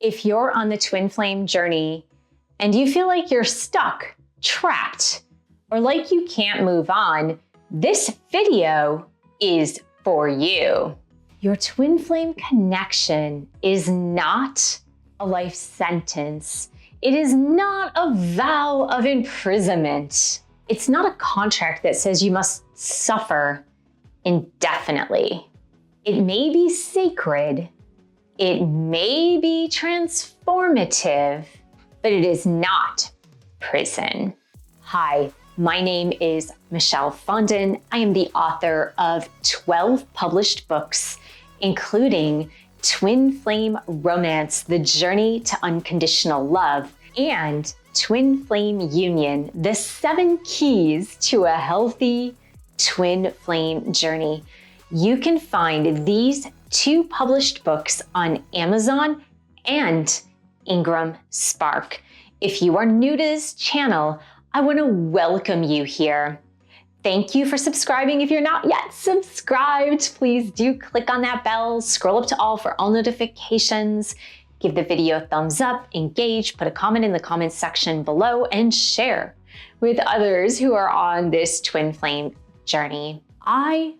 If you're on the twin flame journey and you feel like you're stuck, trapped, or like you can't move on, this video is for you. Your twin flame connection is not a life sentence. It is not a vow of imprisonment. It's not a contract that says you must suffer indefinitely. It may be sacred, it may be transformative, but it is not prison. Hi, my name is Michelle Fondin. I am the author of 12 published books, including Twin Flame Romance, The Journey to Unconditional Love, and Twin Flame Union, The 7 Keys to a Healthy Twin Flame Journey. You can find these 2 published books on Amazon and Ingram Spark. If you are new to this channel, I want to welcome you here. Thank you for subscribing. If you're not yet subscribed, please do click on that bell, scroll up to all for all notifications, give the video a thumbs up, engage, put a comment in the comments section below, and share with others who are on this twin flame journey. I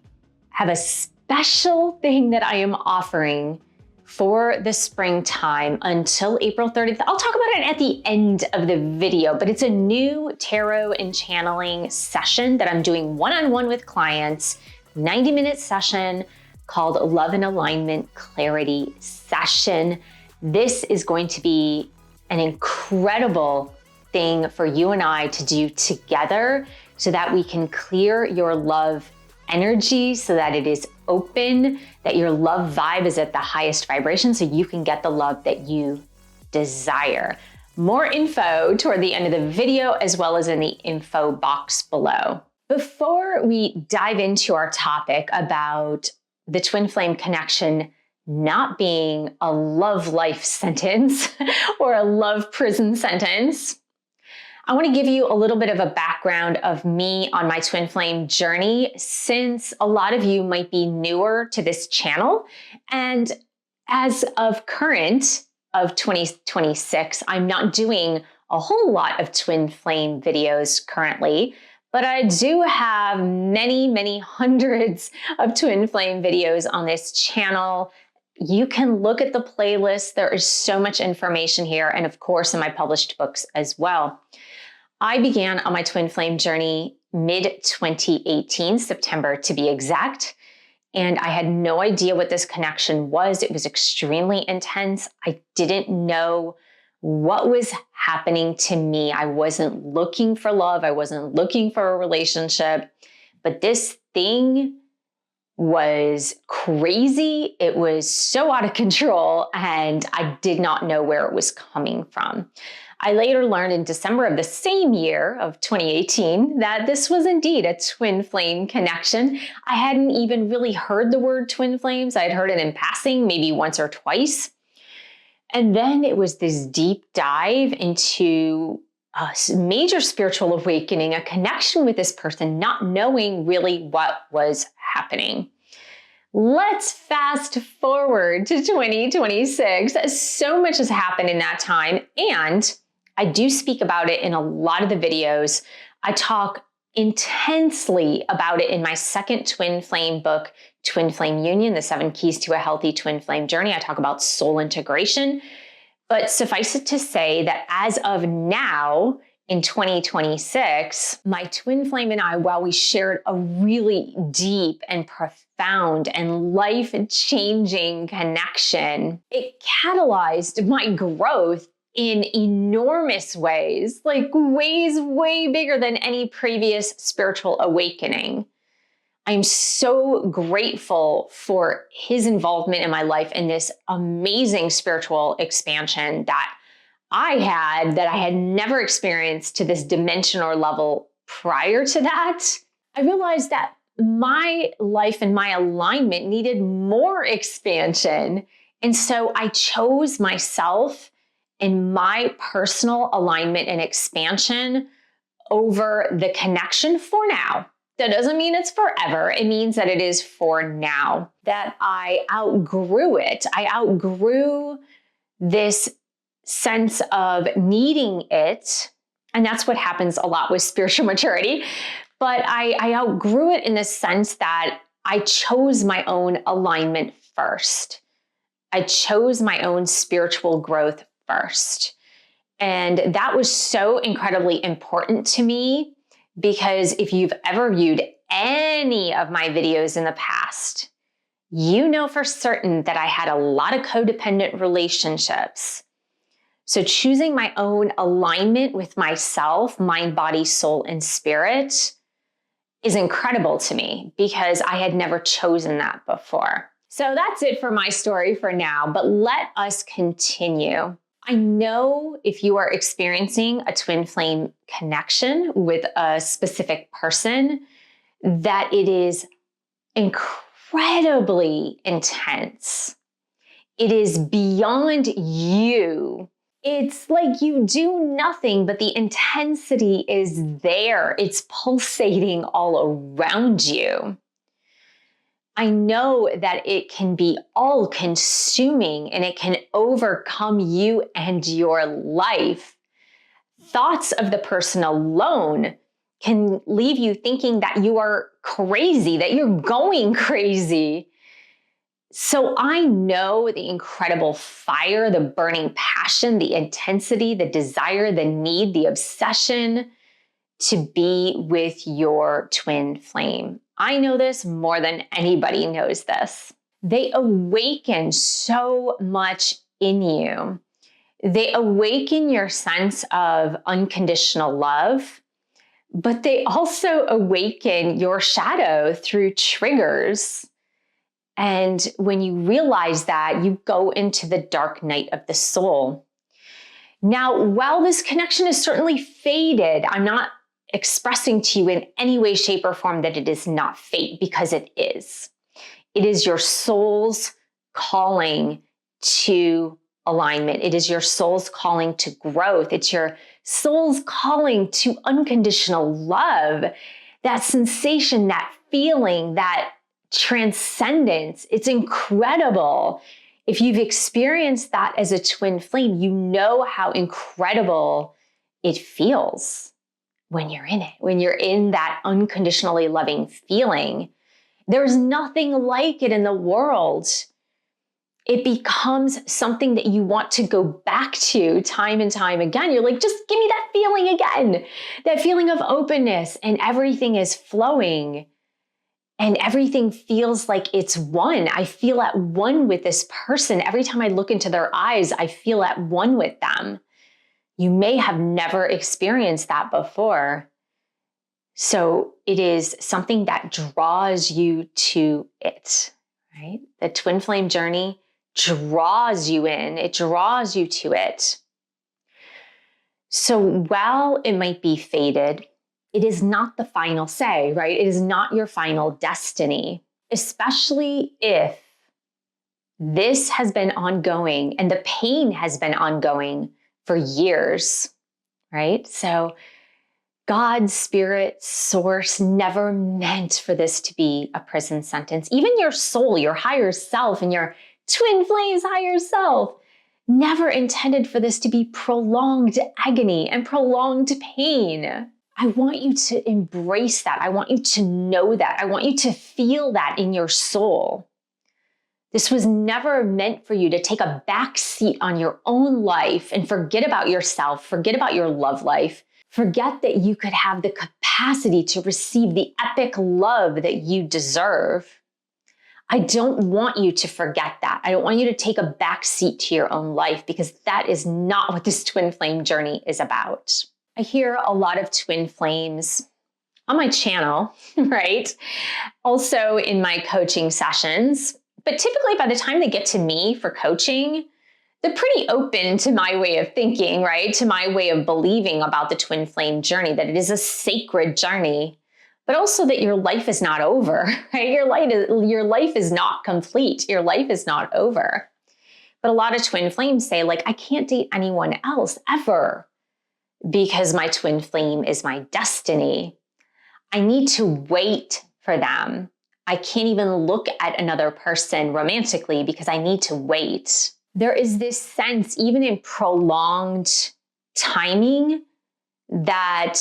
have a special thing that I am offering for the springtime until April 30th. I'll talk about it at the end of the video, but it's a new tarot and channeling session that I'm doing one-on-one with clients, 90-minute session called Love and Alignment Clarity Session. This is going to be an incredible thing for you and I to do together so that we can clear your love energy, so that it is open, that your love vibe is at the highest vibration so you can get the love that you desire. More info toward the end of the video, as well as in the info box below. Before we dive into our topic about the twin flame connection not being a love life sentence or a love prison sentence, I want to give you a little bit of a background of me on my twin flame journey, since a lot of you might be newer to this channel. And as of current of 2026, I'm not doing a whole lot of twin flame videos currently, but I do have many hundreds of twin flame videos on this channel. You can look at the playlist. There is so much information here, and of course in my published books as well. I began on my twin flame journey mid-2018, September to be exact, and I had no idea what this connection was. It was extremely intense. I didn't know what was happening to me. I wasn't looking for love. I wasn't looking for a relationship, but this thing was crazy. It was so out of control, and I did not know where it was coming from. I later learned in December of the same year of 2018 that this was indeed a twin flame connection. I hadn't even really heard the word twin flames. I had heard it in passing, maybe once or twice. And then it was this deep dive into a major spiritual awakening, a connection with this person, not knowing really what was happening. Let's fast forward to 2026. So much has happened in that time, and I do speak about it in a lot of the videos. I talk intensely about it in my second twin flame book, Twin Flame Union, The 7 Keys to a Healthy Twin Flame Journey. I talk about soul integration, but suffice it to say that as of now, in 2026, my twin flame and I, while we shared a really deep and profound and life-changing connection, it catalyzed my growth in enormous ways, like ways way bigger than any previous spiritual awakening. I'm so grateful for his involvement in my life and this amazing spiritual expansion that I had never experienced to this dimension or level prior to that. I realized that my life and my alignment needed more expansion. And so I chose myself and my personal alignment and expansion over the connection for now. That doesn't mean it's forever. It means that it is for now, that I outgrew it. I outgrew this sense of needing it. And that's what happens a lot with spiritual maturity. But I outgrew it in the sense that I chose my own alignment first. I chose my own spiritual growth first. And that was so incredibly important to me, because if you've ever viewed any of my videos in the past, you know for certain that I had a lot of codependent relationships. So choosing my own alignment with myself, mind, body, soul, and spirit is incredible to me, because I had never chosen that before. So that's it for my story for now, but let us continue. I know if you are experiencing a twin flame connection with a specific person, that it is incredibly intense. It is beyond you. It's like you do nothing, but the intensity is there. It's pulsating all around you. I know that it can be all consuming and it can overcome you and your life. Thoughts of the person alone can leave you thinking that you are crazy, that you're going crazy. So I know the incredible fire, the burning passion, the intensity, the desire, the need, the obsession to be with your twin flame. I know this more than anybody knows this. They awaken so much in you. They awaken your sense of unconditional love, but they also awaken your shadow through triggers. And when you realize that, you go into the dark night of the soul. Now, while this connection is certainly faded, I'm not expressing to you in any way, shape, or form that it is not fate, because it is. It is your soul's calling to alignment. It is your soul's calling to growth. It's your soul's calling to unconditional love, that sensation, that feeling, that transcendence. It's incredible. If you've experienced that as a twin flame, you know how incredible it feels when you're in it, when you're in that unconditionally loving feeling. There's nothing like it in the world. It becomes something that you want to go back to time and time again. You're like, just give me that feeling again, that feeling of openness, and everything is flowing. And everything feels like it's one. I feel at one with this person. Every time I look into their eyes, I feel at one with them. You may have never experienced that before. So it is something that draws you to it, right? The twin flame journey draws you in. It draws you to it. So while it might be fated, it is not the final say, right? It is not your final destiny, especially if this has been ongoing and the pain has been ongoing for years, right? So God, spirit, source never meant for this to be a prison sentence. Even your soul, your higher self, and your twin flames higher self never intended for this to be prolonged agony and prolonged pain. I want you to embrace that. I want you to know that. I want you to feel that in your soul. This was never meant for you to take a back seat on your own life and forget about yourself, forget about your love life, forget that you could have the capacity to receive the epic love that you deserve. I don't want you to forget that. I don't want you to take a back seat to your own life, because that is not what this twin flame journey is about. I hear a lot of twin flames on my channel, right? Also in my coaching sessions. But typically by the time they get to me for coaching, they're pretty open to my way of thinking, right? To my way of believing about the twin flame journey, that it is a sacred journey, but also that your life is not over, right? Your life is not complete. Your life is not over. But a lot of twin flames say, like, I can't date anyone else ever, because my twin flame is my destiny. I need to wait for them. I can't even look at another person romantically because I need to wait. There is this sense, even in prolonged timing, that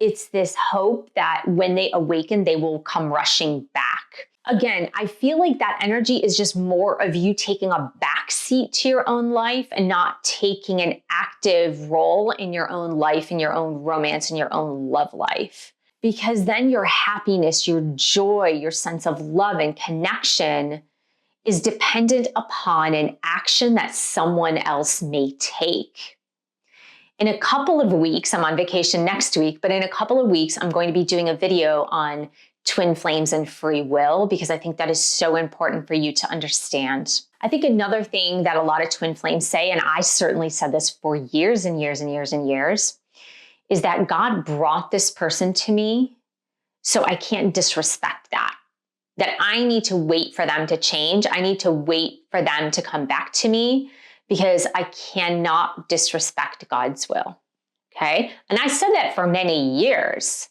it's this hope that when they awaken, they will come rushing back. Again, I feel like that energy is just more of you taking a backseat to your own life and not taking an active role in your own life, in your own romance, in your own love life. Because then your happiness, your joy, your sense of love and connection is dependent upon an action that someone else may take. In a couple of weeks, I'm on vacation next week, but in a couple of weeks, I'm going to be doing a video on twin flames and free will, because I think that is so important for you to understand. I think another thing that a lot of twin flames say, and I certainly said this for years and years and years and years, is that God brought this person to me, so I can't disrespect that. That I need to wait for them to change. I need to wait for them to come back to me, because I cannot disrespect God's will, okay? And I said that for many years,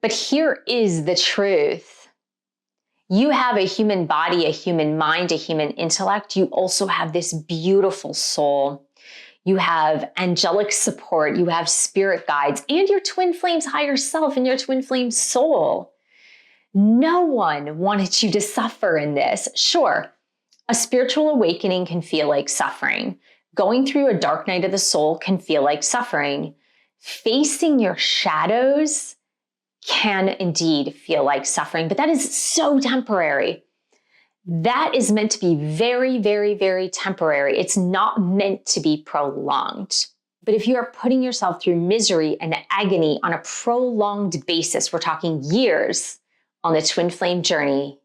but here is the truth. You have a human body, a human mind, a human intellect. You also have this beautiful soul. You have angelic support. You have spirit guides and your twin flame's higher self and your twin flame's soul. No one wanted you to suffer in this. Sure, a spiritual awakening can feel like suffering. Going through a dark night of the soul can feel like suffering. Facing your shadows can indeed feel like suffering, but that is so temporary. That is meant to be very, very, very temporary. It's not meant to be prolonged. But if you are putting yourself through misery and agony on a prolonged basis, we're talking years on the twin flame journey,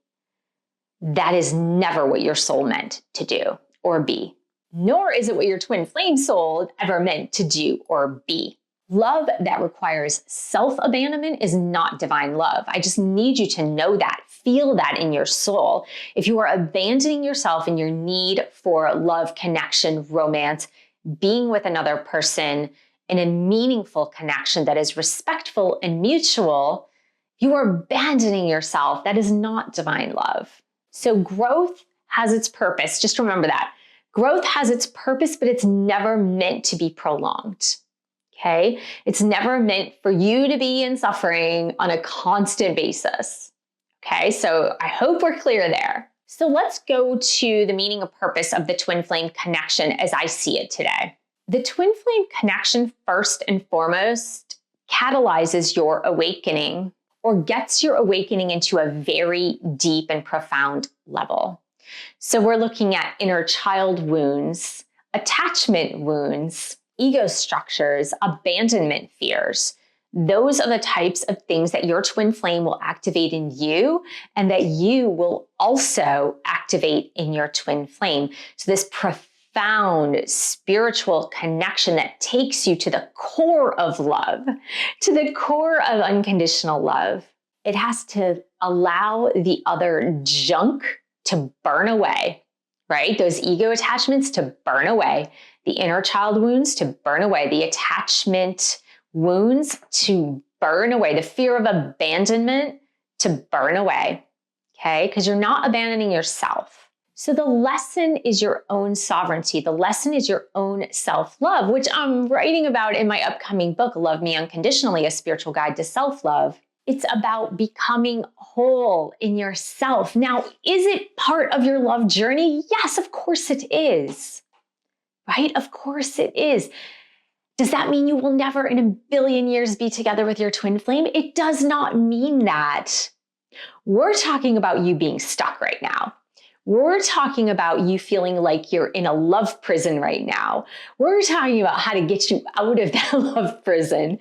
that is never what your soul meant to do or be. Nor is it what your twin flame soul ever meant to do or be. Love that requires self-abandonment is not divine love. I just need you to know that, feel that in your soul. If you are abandoning yourself in your need for love, connection, romance, being with another person in a meaningful connection that is respectful and mutual, you are abandoning yourself. That is not divine love. So growth has its purpose. Just remember that. Growth has its purpose, but it's never meant to be prolonged. Okay? It's never meant for you to be in suffering on a constant basis. Okay? So I hope we're clear there. So let's go to the meaning of purpose of the twin flame connection as I see it today. The twin flame connection, first and foremost, catalyzes your awakening, or gets your awakening into a very deep and profound level. So we're looking at inner child wounds, attachment wounds, ego structures, abandonment fears. Those are the types of things that your twin flame will activate in you, and that you will also activate in your twin flame. So this profound spiritual connection that takes you to the core of love, to the core of unconditional love. It has to allow the other junk to burn away, right? Those ego attachments to burn away, the inner child wounds to burn away, the attachment wounds to burn away, the fear of abandonment to burn away, okay? Because you're not abandoning yourself. So the lesson is your own sovereignty. The lesson is your own self-love, which I'm writing about in my upcoming book, Love Me Unconditionally, A Spiritual Guide to Self-Love. It's about becoming whole in yourself. Now, is it part of your love journey? Yes, of course it is, right? Of course it is. Does that mean you will never in a billion years be together with your twin flame? It does not mean that. We're talking about you being stuck right now. We're talking about you feeling like you're in a love prison right now. We're talking about how to get you out of that love prison.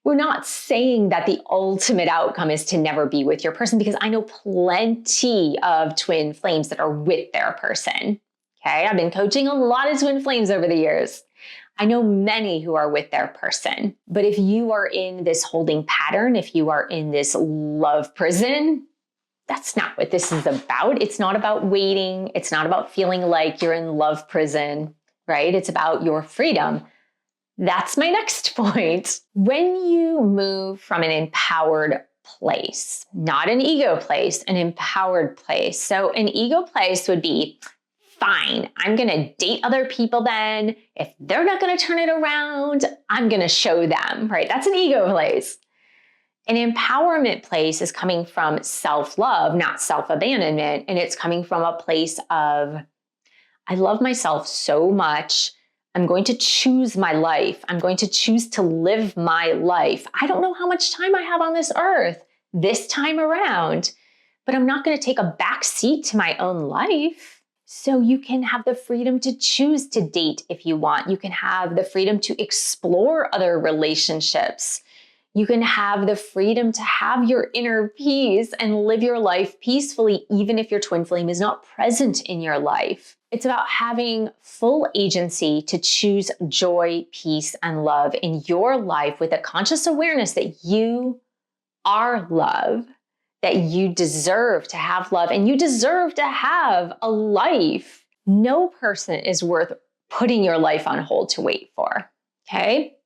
We're not saying that the ultimate outcome is to never be with your person, because I know plenty of twin flames that are with their person. Okay, I've been coaching a lot of twin flames over the years. I know many who are with their person. But if you are in this holding pattern, if you are in this love prison, that's not what this is about. It's not about waiting. It's not about feeling like you're in love prison, right? It's about your freedom. That's my next point. When you move from an empowered place, not an ego place, an empowered place. So an ego place would be fine, I'm gonna date other people then. If they're not gonna turn it around, I'm gonna show them, right? That's an ego place. An empowerment place is coming from self-love, not self-abandonment. And it's coming from a place of, I love myself so much. I'm going to choose my life. I'm going to choose to live my life. I don't know how much time I have on this earth this time around, but I'm not going to take a back seat to my own life. So you can have the freedom to choose to date if you want. You can have the freedom to explore other relationships. You can have the freedom to have your inner peace and live your life peacefully, even if your twin flame is not present in your life. It's about having full agency to choose joy, peace, and love in your life with a conscious awareness that you are love, that you deserve to have love, and you deserve to have a life. No person is worth putting your life on hold to wait for, okay?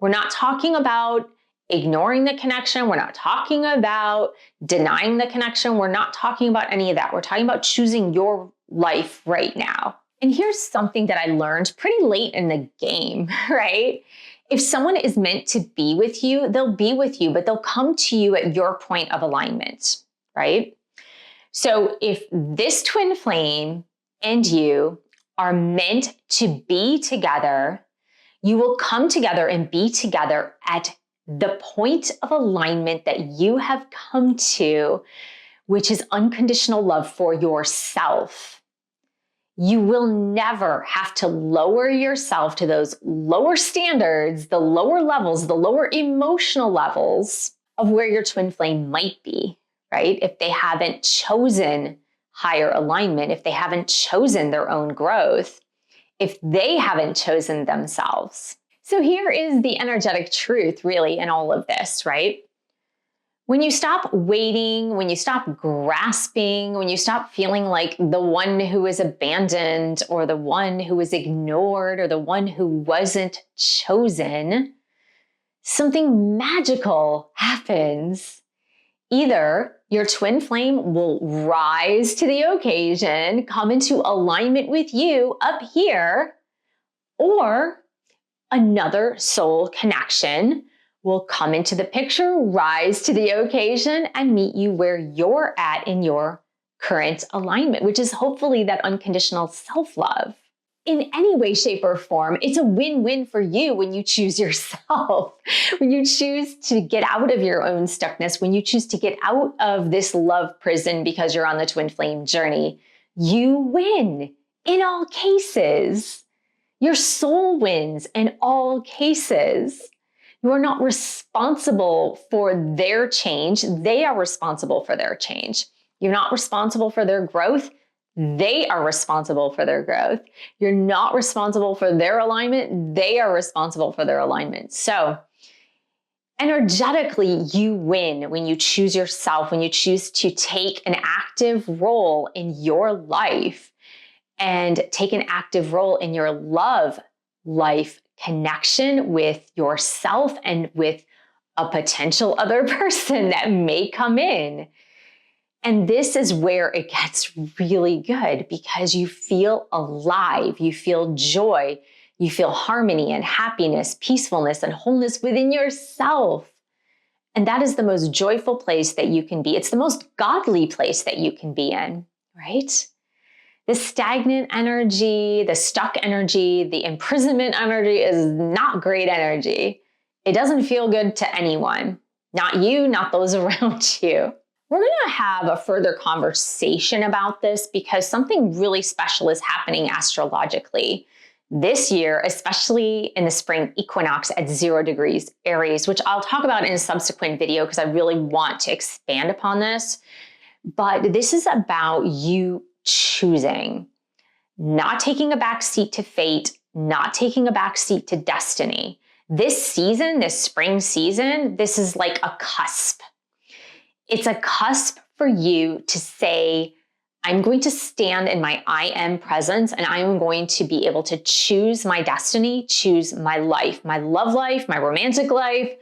We're not talking about ignoring the connection. We're not talking about denying the connection. We're not talking about any of that. We're talking about choosing your life right now. And here's something that I learned pretty late in the game, right? If someone is meant to be with you, they'll be with you, but they'll come to you at your point of alignment, right? So if this twin flame and you are meant to be together, you will come together and be together at the point of alignment that you have come to, which is unconditional love for yourself. You will never have to lower yourself to those lower standards, the lower levels, the lower emotional levels of where your twin flame might be, right? If they haven't chosen higher alignment, if they haven't chosen their own growth, if they haven't chosen themselves. So here is the energetic truth really in all of this, right? When you stop waiting, when you stop grasping, when you stop feeling like the one who is abandoned or the one who is ignored or the one who wasn't chosen, something magical happens. Either your twin flame will rise to the occasion, come into alignment with you up here, or another soul connection will come into the picture, rise to the occasion, and meet you where you're at in your current alignment, which is hopefully that unconditional self-love. In any way, shape, or form, it's a win-win for you when you choose yourself, when you choose to get out of your own stuckness, when you choose to get out of this love prison because you're on the twin flame journey. You win in all cases. Your soul wins in all cases. You are not responsible for their change. They are responsible for their change. You're not responsible for their growth. They are responsible for their growth. You're not responsible for their alignment. They are responsible for their alignment. So energetically, you win when you choose yourself, when you choose to take an active role in your life and take an active role in your love life connection with yourself and with a potential other person that may come in. And this is where it gets really good because you feel alive, you feel joy, you feel harmony and happiness, peacefulness and wholeness within yourself. And that is the most joyful place that you can be. It's the most godly place that you can be in, right? The stagnant energy, the stuck energy, the imprisonment energy is not great energy. It doesn't feel good to anyone, not you, not those around you. We're going to have a further conversation about this because something really special is happening astrologically this year, especially in the spring equinox at 0 degrees Aries, which I'll talk about in a subsequent video because I really want to expand upon this. But this is about you choosing, not taking a back seat to fate, not taking a back seat to destiny. This season, this spring season, this is like a cusp. It's a cusp for you to say, I'm going to stand in my I am presence and I am going to be able to choose my destiny, choose my life, my love life, my romantic life,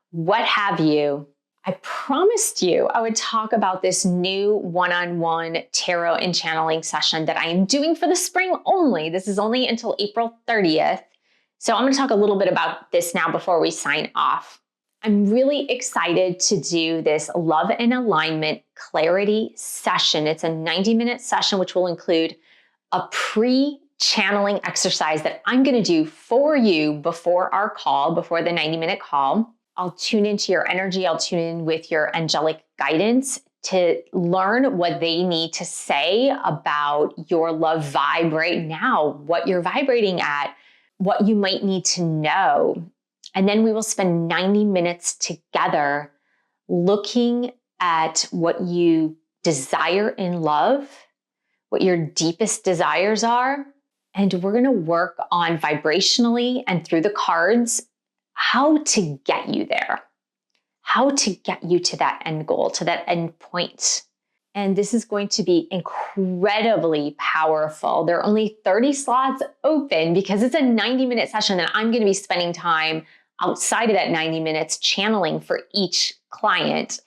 what have you. I promised you I would talk about this new one-on-one tarot and channeling session that I am doing for the spring only. This is only until April 30th. So I'm going to talk a little bit about this now before we sign off. I'm really excited to do this love and alignment clarity session. It's a 90-minute session, which will include a pre-channeling exercise that I'm going to do for you before our call, before the 90-minute call. I'll tune into your energy. I'll tune in with your angelic guidance to learn what they need to say about your love vibe right now, what you're vibrating at, what you might need to know. And then we will spend 90 minutes together looking at what you desire in love, what your deepest desires are. And we're going to work on vibrationally and through the cards how to get you there, how to get you to that end goal, to that end point. And this is going to be incredibly powerful. There are only 30 slots open because it's a 90-minute session and I'm going to be spending time outside of that 90 minutes channeling for each client.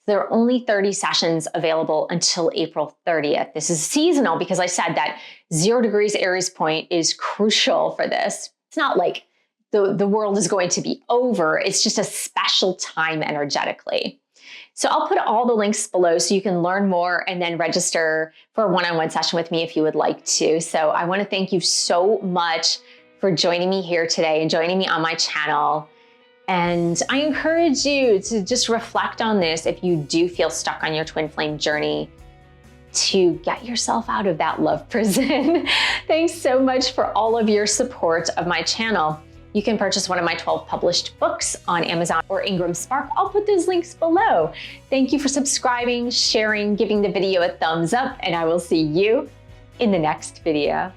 There are only 30 sessions available until April 30th. This is seasonal because I said that 0 degrees Aries point is crucial for this. It's not like the world is going to be over. It's just a special time energetically. So I'll put all the links below so you can learn more and then register for a one-on-one session with me if you would like to. So I want to thank you so much for joining me here today and joining me on my channel. And I encourage you to just reflect on this if you do feel stuck on your twin flame journey, to get yourself out of that love prison. Thanks so much for all of your support of my channel. You can purchase one of my 12 published books on Amazon or Ingram Spark. I'll put those links below. Thank you for subscribing, sharing, giving the video a thumbs up, and I will see you in the next video.